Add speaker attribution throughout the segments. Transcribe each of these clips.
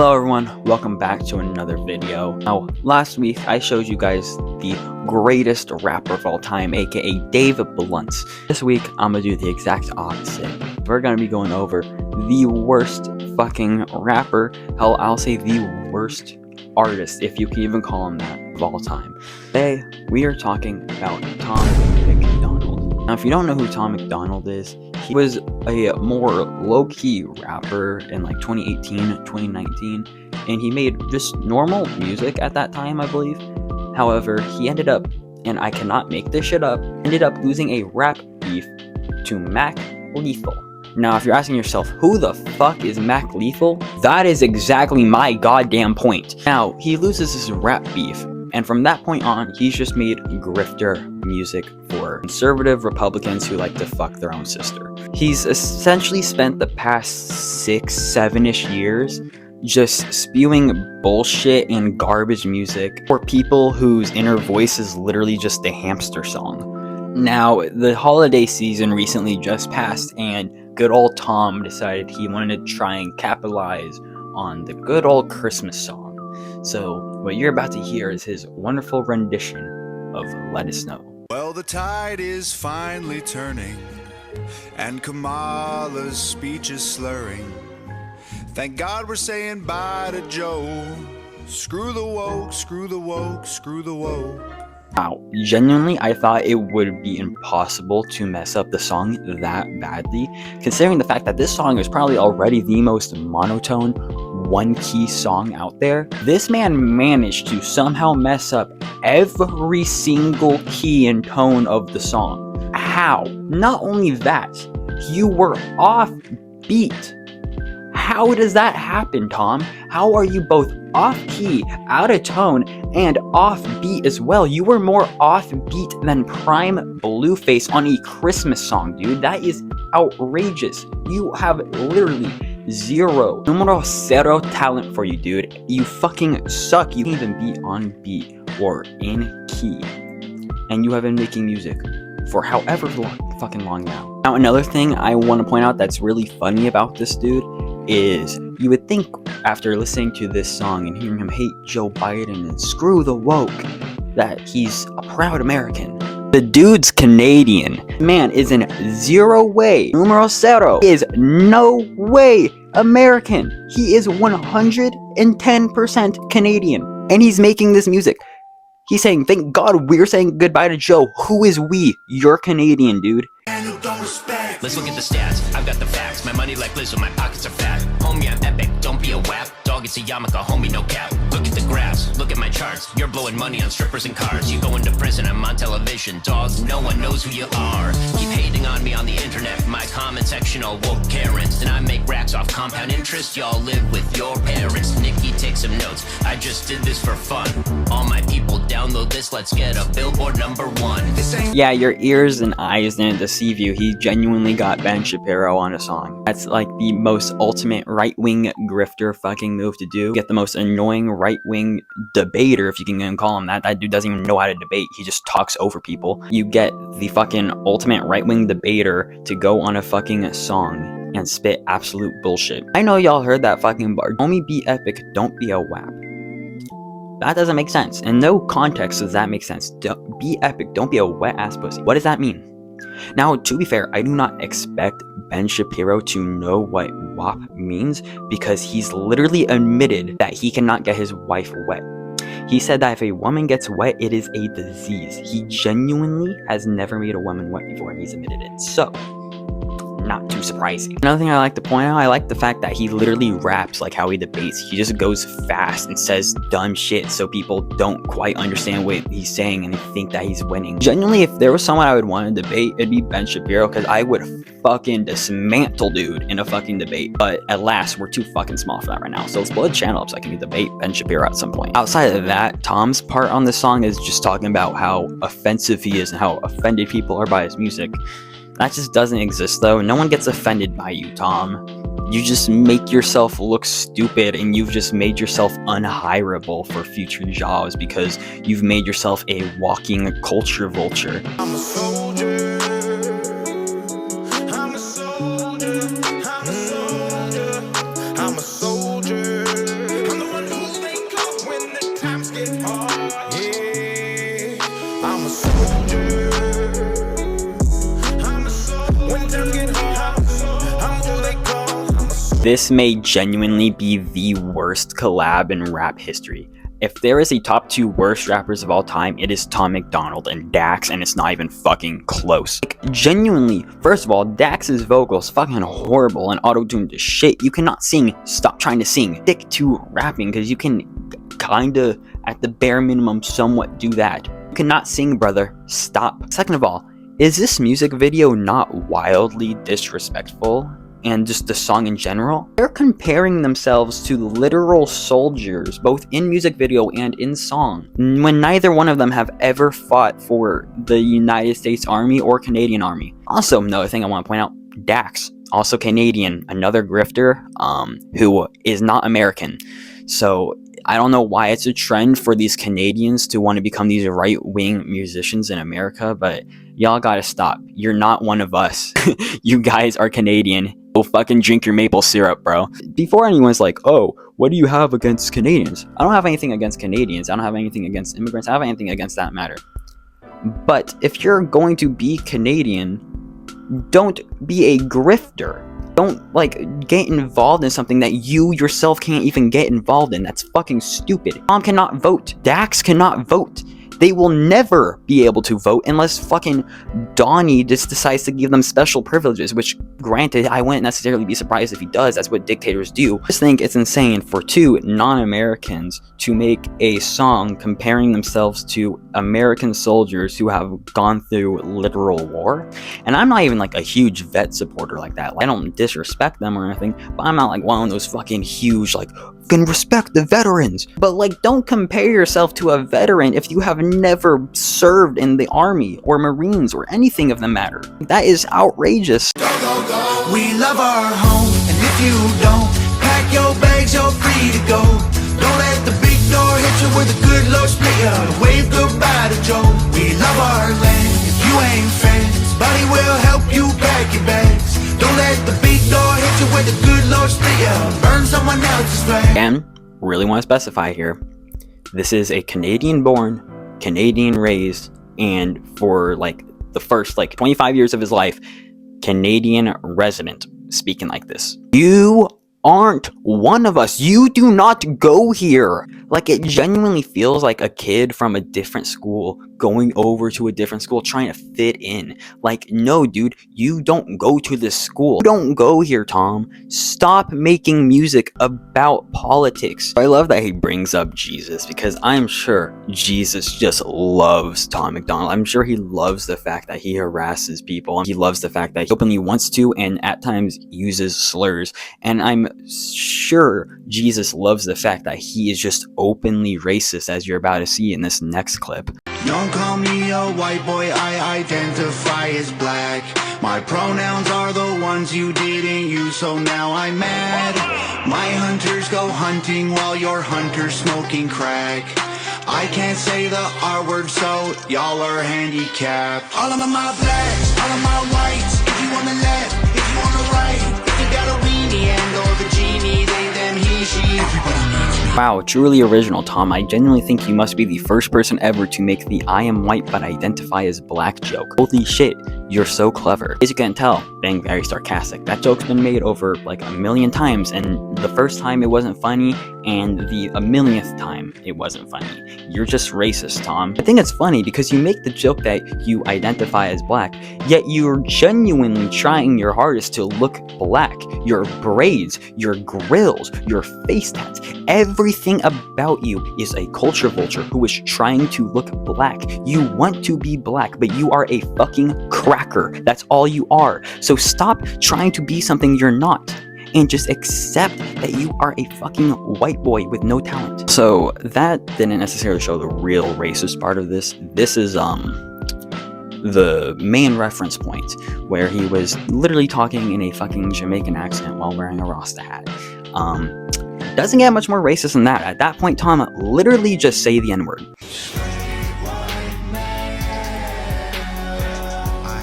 Speaker 1: Hello everyone, welcome back to another video. Now, last week I showed you guys the greatest rapper of all time, aka Dave Blunt. This week I'm gonna do the exact opposite. We're gonna be going over the worst fucking rapper, hell I'll say the worst artist, if you can even call him that, of all time. Today we are talking about Tom Macdonald. Now if you don't know who Tom Macdonald is, he was a more low-key rapper in like 2018, 2019, and he made just normal music at that time, I believe. However, he ended up, and I cannot make this shit up, ended up losing a rap beef to Mac Lethal. Now, if you're asking yourself, who the fuck is Mac Lethal? That is exactly my goddamn point. Now, he loses his rap beef, and from that point on, he's just made grifter music for conservative Republicans who like to fuck their own sister. He's essentially spent the past 6-7-ish years just spewing bullshit and garbage music for people whose inner voice is literally just a hamster song. Now, the holiday season recently just passed, and good old Tom decided he wanted to try and capitalize on the good old Christmas song. So, what you're about to hear is his wonderful rendition of Let It Snow.
Speaker 2: Well, the tide is finally turning, and Kamala's speech is slurring. Thank God we're saying bye to Joe. Screw the woke, screw the woke, screw the woke.
Speaker 1: Wow, genuinely, I thought it would be impossible to mess up the song that badly, considering the fact that this song is probably already the most monotone, one-key song out there. This man managed to somehow mess up every single key and tone of the song. How? Not only that, you were off beat. How does that happen, Tom? How are you both off key, out of tone, and off beat as well? You were more off beat than Prime Blueface on a Christmas song, dude. That is outrageous. You have literally numero cero talent for you, dude. You fucking suck. You can't even be on beat or in key. And you have been making music for however fucking long now. Now, another thing I want to point out that's really funny about this dude is you would think after listening to this song and hearing him hate Joe Biden and screw the woke that he's a proud American. The dude's Canadian. Man is in zero way, numero cero, is no way American. He is 110% Canadian. And he's making this music. He's saying, thank God we're saying goodbye to Joe. Who is we? You're Canadian, dude.
Speaker 3: Let's look at the stats, I've got the facts. My money like Lizzo, my pockets are fat. Homie, I'm epic, don't be a wap. Dog, it's a yarmulke, homie, no cap. Look at the graphs, look at my charts. You're blowing money on strippers and cars. You go into prison, I'm on television. Dog, no one knows who you are. Keep hating on me on the internet. My comment section all woke Karens. And I make racks off compound interest. Y'all live with your parents. Nikki, take some notes, I just did this for fun. All my people download this, let's get a Billboard #1.
Speaker 1: Yeah, your ears and eyes didn't deceive you. He genuinely got Ben Shapiro on a song. That's like the most ultimate right-wing grifter fucking move to do. Get the most annoying right-wing debater, if you can even call him that. That dude doesn't even know how to debate. He just talks over people. You get the fucking ultimate right-wing debater to go on a fucking song and spit absolute bullshit. I know y'all heard that fucking bar. Homie, be epic, don't be a wap. That doesn't make sense. In no context does that make sense. Be epic, don't be a wet ass pussy. What does that mean? Now, to be fair, I do not expect Ben Shapiro to know what WAP means because he's literally admitted that he cannot get his wife wet. He said that if a woman gets wet, it is a disease. He genuinely has never made a woman wet before, and he's admitted it. So, not too surprising. Another thing I like to point out, I like the fact that he literally raps like how he debates. He just goes fast and says dumb shit so people don't quite understand what he's saying and they think that he's winning. Genuinely, if there was someone I would want to debate, it'd be Ben Shapiro, because I would fucking dismantle dude in a fucking debate. But at last, we're too fucking small for that right now. So let's blow the channel up so I can debate Ben Shapiro at some point. Outside of that, Tom's part on this song is just talking about how offensive he is and how offended people are by his music. That just doesn't exist though. No one gets offended by you, Tom. You just make yourself look stupid, and you've just made yourself unhireable for future jobs because you've made yourself a walking culture vulture.
Speaker 2: I'm a soldier. I'm a soldier. I'm a soldier. I'm a soldier.
Speaker 1: This may genuinely be the worst collab in rap history. If there is a top 2 worst rappers of all time, it is Tom MacDonald and Dax, and it's not even fucking close. Like, genuinely, first of all, Dax's vocals fucking horrible and auto-tuned to shit. You cannot sing. Stop trying to sing. Stick to rapping, because you can kinda, at the bare minimum, somewhat do that. You cannot sing, brother. Stop. Second of all, is this music video not wildly disrespectful? And just the song in general? They're comparing themselves to literal soldiers, both in music video and in song, when neither one of them have ever fought for the United States Army or Canadian Army. Also, another thing I want to point out, Dax, also Canadian, another grifter, who is not American. So I don't know why it's a trend for these Canadians to want to become these right-wing musicians in America, but y'all gotta stop. You're not one of us. You guys are Canadian. Go fucking drink your maple syrup, bro. Before anyone's like, oh, what do you have against Canadians? I don't have anything against Canadians. I don't have anything against immigrants. I don't have anything against that matter. But if you're going to be Canadian, don't be a grifter. Don't, like, get involved in something that you yourself can't even get involved in. That's fucking stupid. Tom cannot vote. Dax cannot vote. They will never be able to vote unless fucking Donnie just decides to give them special privileges, which, granted, I wouldn't necessarily be surprised if he does. That's what dictators do. I just think it's insane for 2 non-Americans to make a song comparing themselves to American soldiers who have gone through literal war. And I'm not even like a huge vet supporter like that. I don't disrespect them or anything, but I'm not like one of those fucking huge, like, can respect the veterans. But, like, don't compare yourself to a veteran if you have never served in the army or Marines or anything of the matter. That is outrageous.
Speaker 2: Go, go, go. We love our home, and if you don't, pack your bags, you're free to go. Don't let the big door hit you with a good Lord split you. Wave goodbye to Joe. We love our land. If you ain't friends, buddy will help you pack your bags. Don't let the big door hit you with a good Lord split you. Burn someone else's flag.
Speaker 1: Again, really want to specify here, this is a Canadian-born, Canadian-raised, and for like the first like 25 years of his life, Canadian resident speaking like this. You aren't one of us. You do not go here. Like, it genuinely feels like a kid from a different school going over to a different school trying to fit in. Like, no, dude, you don't go to this school. You don't go here, Tom. Stop making music about politics. I love that he brings up Jesus, because I'm sure Jesus just loves Tom MacDonald. I'm sure he loves the fact that he harasses people. He loves the fact that he openly wants to and at times uses slurs. And I'm sure Jesus loves the fact that he is just openly racist, as you're about to see in this next clip.
Speaker 2: Don't call me a white boy, I identify as black. My pronouns are the ones you didn't use, so now I'm mad. My hunters go hunting while your hunters smoking crack. I can't say the R word, so y'all are handicapped. All of my blacks, all of my whites. If you on the left, if you on the right, if you got a weenie and or the genie, they, them, he, she. Everybody needs me.
Speaker 1: Wow, truly original, Tom. I genuinely think you must be the first person ever to make the I am white but identify as black joke. Holy shit, you're so clever. As you can tell, being very sarcastic, that joke's been made over like a million times, and the first time it wasn't funny, and the a millionth time it wasn't funny. You're just racist, Tom. I think it's funny because you make the joke that you identify as black, yet you're genuinely trying your hardest to look black. Your braids, your grills, your face tats, everything about you is a culture vulture who is trying to look black. You want to be black, but you are a fucking cracker. That's all you are. So stop trying to be something you're not, and just accept that you are a fucking white boy with no talent. So that didn't necessarily show the real racist part of this. This is the main reference point, where he was literally talking in a fucking Jamaican accent while wearing a Rasta hat. Doesn't get much more racist than that. At that point, Tom literally just say the N-word.
Speaker 2: I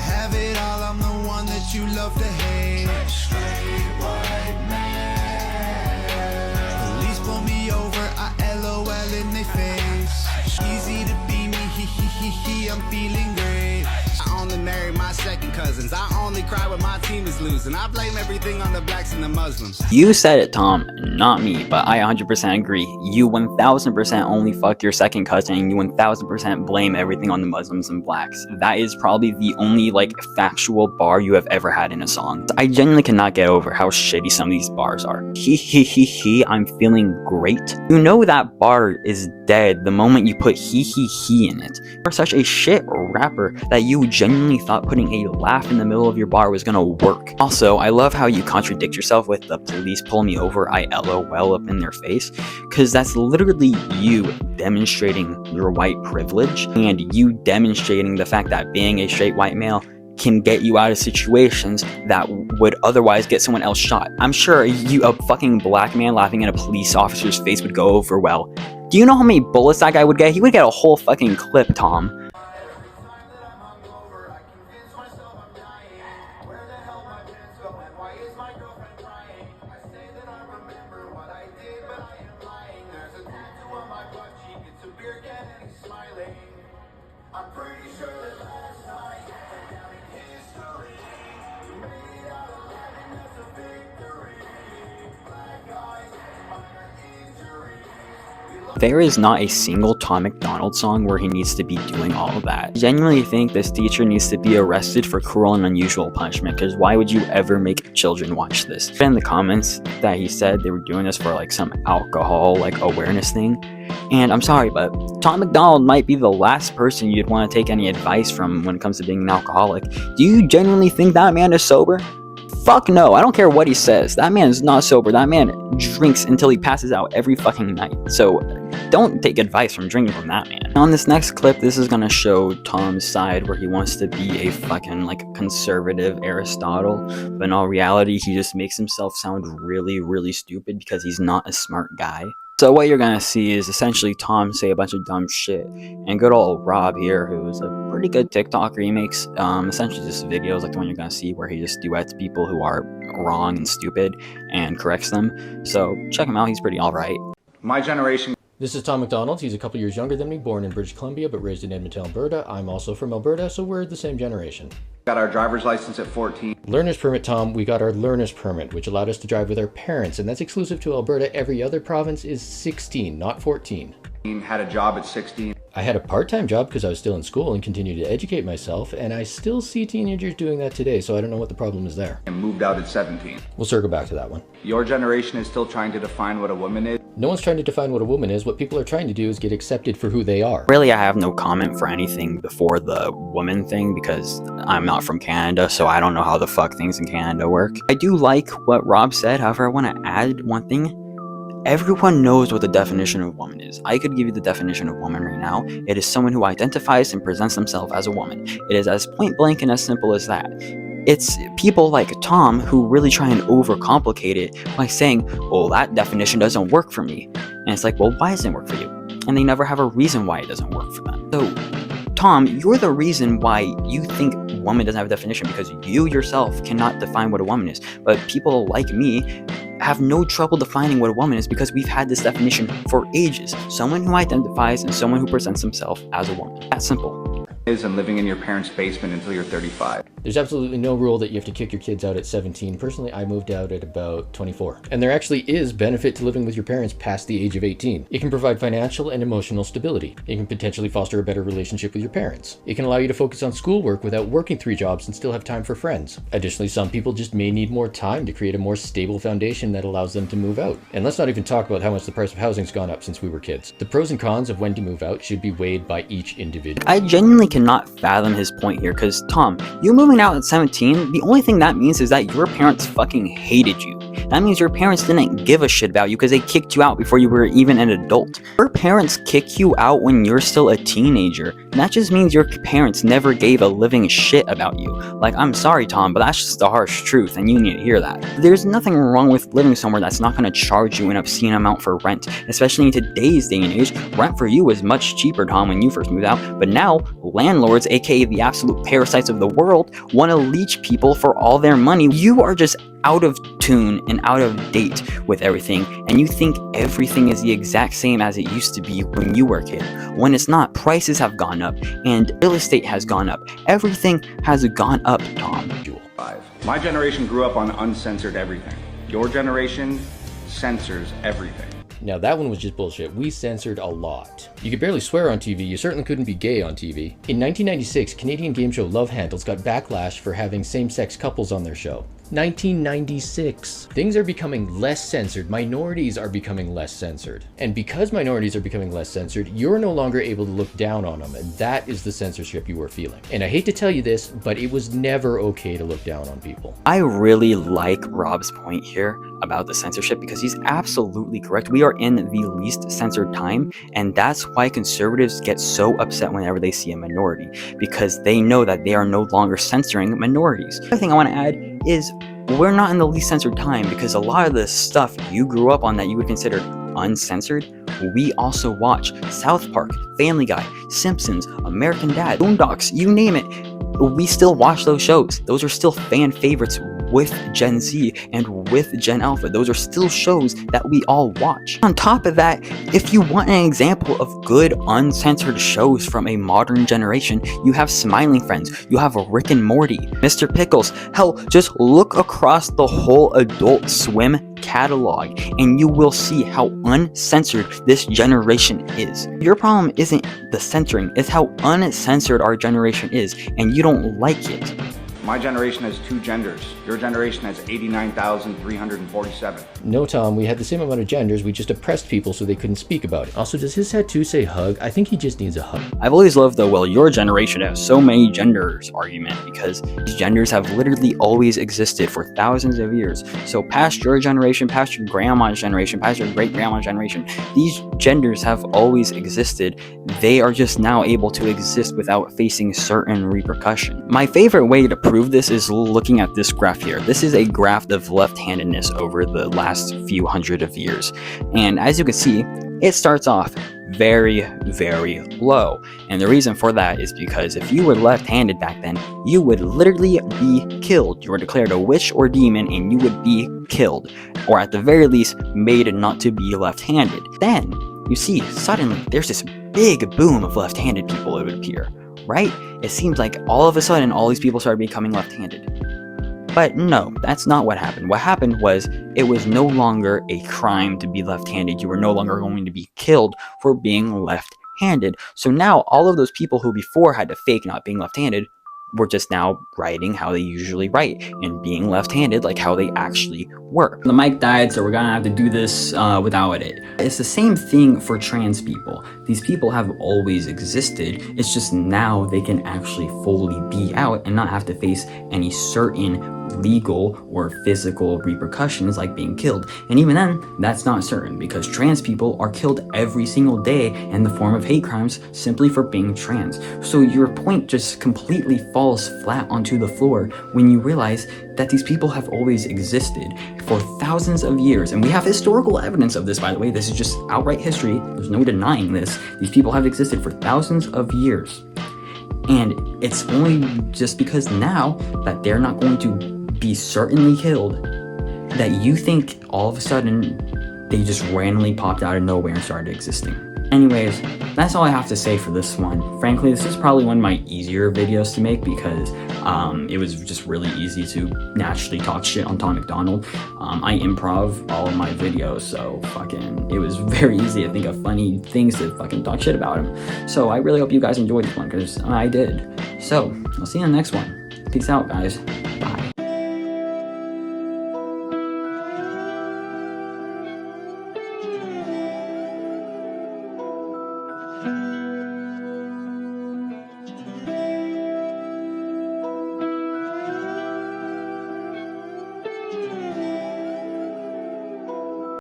Speaker 2: have it all, I'm the one that you love to hate. Police pull me over, I LOL in their face. Easy to be me, he, I'm feeling great.
Speaker 4: I only marry my second cousins. I only cry when my team is losing. I blame everything on the blacks and the Muslims.
Speaker 1: You said it, Tom, not me, but I 100% agree. You 1000% only fuck your second cousin, and you 1000% blame everything on the Muslims and blacks. That is probably the only, like, factual bar you have ever had in a song. I genuinely cannot get over how shitty some of these bars are. He, I'm feeling great. You know that bar is dead the moment you put he in it. You're such a shit rapper that you genuinely thought putting a laugh in the middle of your bar was gonna work. Also, I love how you contradict yourself with the police pull me over, I LOL up in their face, because that's literally you demonstrating your white privilege and you demonstrating the fact that being a straight white male can get you out of situations that would otherwise get someone else shot. I'm sure a fucking black man laughing in a police officer's face would go over well. Do you know how many bullets that guy would get? He would get a whole fucking clip, Tom. There is not a single Tom Macdonald song where he needs to be doing all of that. I genuinely think this teacher needs to be arrested for cruel and unusual punishment, because why would you ever make children watch this? In the comments that he said they were doing this for like some alcohol like awareness thing, and I'm sorry, but Tom Macdonald might be the last person you'd want to take any advice from when it comes to being an alcoholic. Do you genuinely think that man is sober? Fuck no, I don't care what he says. That man is not sober. That man drinks until he passes out every fucking night. So don't take advice from drinking from that man. On this next clip, this is gonna show Tom's side where he wants to be a fucking like conservative Aristotle, but in all reality, he just makes himself sound really, really stupid because he's not a smart guy. So what you're gonna see is essentially Tom say a bunch of dumb shit, and good old Rob here, who's a pretty good TikToker, he makes essentially just videos like the one you're gonna see where he just duets people who are wrong and stupid and corrects them. So check him out, he's pretty alright.
Speaker 5: My generation.
Speaker 6: This is Tom Macdonald. He's a couple years younger than me, born in British Columbia but raised in Edmonton, Alberta. I'm also from Alberta, so we're the same generation.
Speaker 5: Got our driver's license at 14.
Speaker 6: Learner's permit, Tom. We got our learner's permit, which allowed us to drive with our parents, and that's exclusive to Alberta. Every other province is 16, not 14.
Speaker 5: Had a job at 16.
Speaker 6: I had a part-time job because I was still in school and continued to educate myself, and I still see teenagers doing that today, so I don't know what the problem is there.
Speaker 5: And moved out at 17.
Speaker 6: We'll circle back to that one.
Speaker 5: Your generation is still trying to define what a woman is.
Speaker 6: No one's trying to define what a woman is. What people are trying to do is get accepted for who they are.
Speaker 1: Really, I have no comment for anything before the woman thing because I'm not from Canada, so I don't know how the fuck things in Canada work. I do like what Rob said, however, I want to add one thing. Everyone knows what the definition of woman is. I could give you the definition of woman right now. It is someone who identifies and presents themselves as a woman. It is as point blank and as simple as that. It's people like Tom who really try and overcomplicate it by saying, well, that definition doesn't work for me. And it's like, well, why doesn't it work for you? And they never have a reason why it doesn't work for them. So, Tom, you're the reason why you think woman doesn't have a definition, because you yourself cannot define what a woman is. But people like me have no trouble defining what a woman is because we've had this definition for ages. Someone who identifies and someone who presents himself as a woman. That's simple.
Speaker 5: And living in your parents' basement until you're 35.
Speaker 6: There's absolutely no rule that you have to kick your kids out at 17. Personally, I moved out at about 24. And there actually is benefit to living with your parents past the age of 18. It can provide financial and emotional stability. It can potentially foster a better relationship with your parents. It can allow you to focus on schoolwork without working 3 jobs and still have time for friends. Additionally, some people just may need more time to create a more stable foundation that allows them to move out. And let's not even talk about how much the price of housing's gone up since we were kids. The pros and cons of when to move out should be weighed by each individual.
Speaker 1: I genuinely cannot fathom his point here, because Tom, you moving out at 17, the only thing that means is that your parents fucking hated you. That means your parents didn't give a shit about you because they kicked you out before you were even an adult. Your parents kick you out when you're still a teenager. And that just means your parents never gave a living shit about you. Like, I'm sorry, Tom, but that's just the harsh truth, and you need to hear that. There's nothing wrong with living somewhere that's not going to charge you an obscene amount for rent, especially in today's day and age. Rent for you was much cheaper, Tom, when you first moved out, but now landlords, aka the absolute parasites of the world, want to leech people for all their money. You are just out of tune and out of date with everything, and you think everything is the exact same as it used to be when you were a kid, when it's not. Prices have gone up, and real estate has gone up. Everything has gone up, Tom.
Speaker 5: My generation grew up on uncensored everything. Your generation censors everything.
Speaker 6: Now that one was just bullshit. We censored a lot. You could barely swear on TV, you certainly couldn't be gay on TV. In 1996, Canadian game show Love Handles got backlash for having same-sex couples on their show. 1996. Things are becoming less censored. Minorities are becoming less censored. And because minorities are becoming less censored, you're no longer able to look down on them. And that is the censorship you were feeling. And I hate to tell you this, but it was never okay to look down on people.
Speaker 1: I really like Rob's point here about the censorship because he's absolutely correct. We are in the least censored time, and that's why conservatives get so upset whenever they see a minority, because they know that they are no longer censoring minorities. The other thing I want to add is we're not in the least censored time, because a lot of the stuff you grew up on that you would consider uncensored, we also watch. South Park, Family Guy, Simpsons, American Dad, Boondocks, you name it. We still watch those shows. Those are still fan favorites with Gen Z and with Gen Alpha. Those are still shows that we all watch. On top of that, if you want an example of good uncensored shows from a modern generation, you have Smiling Friends, you have Rick and Morty, Mr. Pickles. Hell, just look across the whole Adult Swim catalog and you will see how uncensored this generation is. Your problem isn't the censoring, it's how uncensored our generation is, and you don't like it.
Speaker 5: My generation has 2 genders. Your generation has 89,347.
Speaker 6: No, Tom, we had the same amount of genders, we just oppressed people so they couldn't speak about it. Also, does his tattoo say hug? I think he just needs a hug.
Speaker 1: I've always loved the, well, your generation has so many genders argument, because these genders have literally always existed for thousands of years. So past your generation, past your grandma's generation, past your great-grandma's generation, these genders have always existed. They are just now able to exist without facing certain repercussion. My favorite way to prove this is looking at this graph here. This is a graph of left-handedness over the last few hundred of years. And as you can see, it starts off very, very low. And the reason for that is because if you were left-handed back then, you would literally be killed. You were declared a witch or demon and you would be killed, or at the very least made not to be left-handed. Then you see suddenly there's this big boom of left-handed people, it would appear, right? It seems like all of a sudden all these people started becoming left-handed. But no, that's not what happened. What happened was it was no longer a crime to be left-handed. You were no longer going to be killed for being left-handed. So now all of those people who before had to fake not being left-handed were just now writing how they usually write and being left-handed like how they actually were. The mic died, so we're gonna have to do this without it. It's the same thing for trans people. These people have always existed. It's just now they can actually fully be out and not have to face any certain legal or physical repercussions like being killed. And even then, that's not certain, because trans people are killed every single day in the form of hate crimes simply for being trans. So your point just completely falls flat onto the floor when you realize that these people have always existed for thousands of years. And we have historical evidence of this, by the way. This is just outright history. There's no denying this. These people have existed for thousands of years. And it's only just because now that they're not going to be certainly killed that you think all of a sudden they just randomly popped out of nowhere and started existing. Anyways, that's all I have to say for this one. Frankly, this is probably one of my easier videos to make because it was just really easy to naturally talk shit on Tom Macdonald. I improv all of my videos, so it was very easy to think of funny things to fucking talk shit about him. So I really hope you guys enjoyed this one, because I did. So, I'll see you in the next one. Peace out, guys. Bye.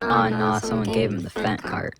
Speaker 7: Oh no, someone gave him the fent cart.